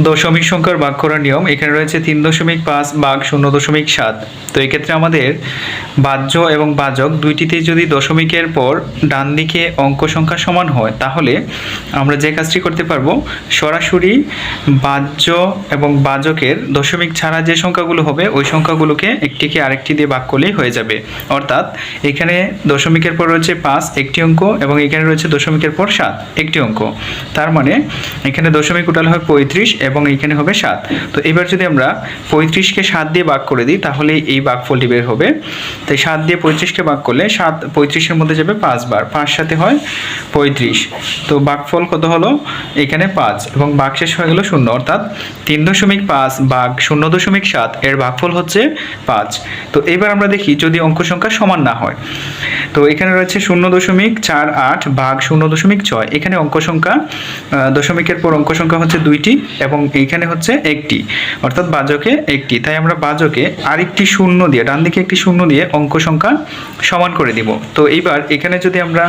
দশমিক সংখ্যার ভাগ করার নিয়ম এখানে রয়েছে 3.5 ভাগ 0.7। তো এক্ষেত্রে আমাদের বাহ্য এবং ভাজক দুইটিতেই যদি দশমিকের পর ডান দিকে অঙ্ক সংখ্যা সমান হয় তাহলে আমরা যে কাজটি করতে পারবো, সরাসরি বাহ্য এবং ভাজকের দশমিক ছাড়া যে সংখ্যাগুলো হবে ওই সংখ্যাগুলোকে একটিকে আরেকটি দিয়ে ভাগ করলেই হয়ে যাবে। অর্থাৎ এখানে দশমিকের পর রয়েছে 5 একটি অঙ্ক এবং এখানে রয়েছে দশমিকের পর 7 একটি অঙ্ক। তার মানে এখানে দশমিক উঠালে হয় 35 এবং এখানে হবে 7। তো এবার যদি আমরা 35কে 7 দিয়ে ভাগ করে দিই তাহলে এই ভাগফলটি বের হবে। তাই 7 দিয়ে 35কে ভাগ করলে 7 35-এর মধ্যে যাবে 5 বার, 5 সাথে হয় 35। তো ভাগফল কত হলো? এখানে 5 এবং ভাগশেষ হয়ে গেল 0, অর্থাৎ 3.5 ভাগ 0.7 এর ভাগফল হচ্ছে 5। তো এবার আমরা দেখি যদি অঙ্ক সংখ্যা সমান না হয়। তো এখানে রয়েছে 0.48 ভাগ 0.6। এখানে অঙ্ক সংখ্যা দশমিকের পর অঙ্ক সংখ্যা হচ্ছে 2টি এবং এইখানে হচ্ছে 1টি, অর্থাৎ ভাজকে 1টি। তাই আমরা ভাজকে আরেকটি শূন্য দিয়ে, ডান দিকে একটি শূন্য দিয়ে অঙ্ক সংখ্যা সমান করে দিব। তো এইবার এখানে যদি আমরা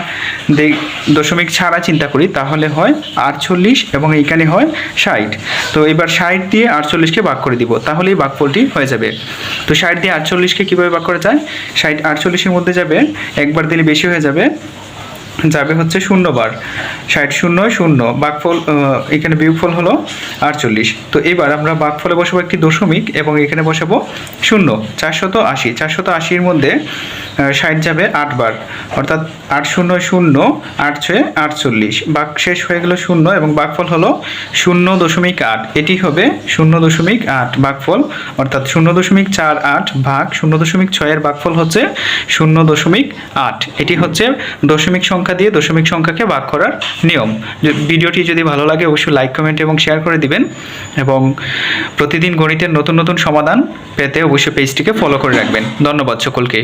দশমিক ছাড়া চিন্তা করি তাহলে হয় 48 এবং এইখানে হয় 60। তো এবার 60 দিয়ে 48কে ভাগ করে দিব তাহলেই ভাগফলটি হয়ে যাবে। তো 60 দিয়ে 48কে কীভাবে ভাগ করা যায়? 60 48-এর মধ্যে যাবে, একবার দিলে বেশি হয়ে যাবে, যাবে হচ্ছে 0 বার, 60 0 0, ভাগফল এখানে বিয়োগফল হলো 48। তো এবার আমরা ভাগফলে বসাবো একটি দশমিক এবং এখানে বসাবো 0। 480, 480-এর মধ্যে 60 যাবে 8 বার, অর্থাৎ 8 0 0, 8 6 48, ভাগ শেষ হয়ে গেল 0 এবং ভাগফল হলো 0.8। এটি হবে 0.8 ভাগফল, অর্থাৎ 0.48 ভাগ 0.6 এর ভাগফল হচ্ছে 0.8। এটি হচ্ছে দশমিক সংখ্যা দিয়ে দশমিক সংখ্যাকে ভাগ করার নিয়ম। ভিডিওটি যদি ভালো লাগে অবশ্যই লাইক, কমেন্ট এবং শেয়ার করে দিবেন এবং প্রতিদিন গণিতের নতুন নতুন সমাধান পেতে অবশ্যই পেজটিকে ফলো করে রাখবেন। ধন্যবাদ সকলকে।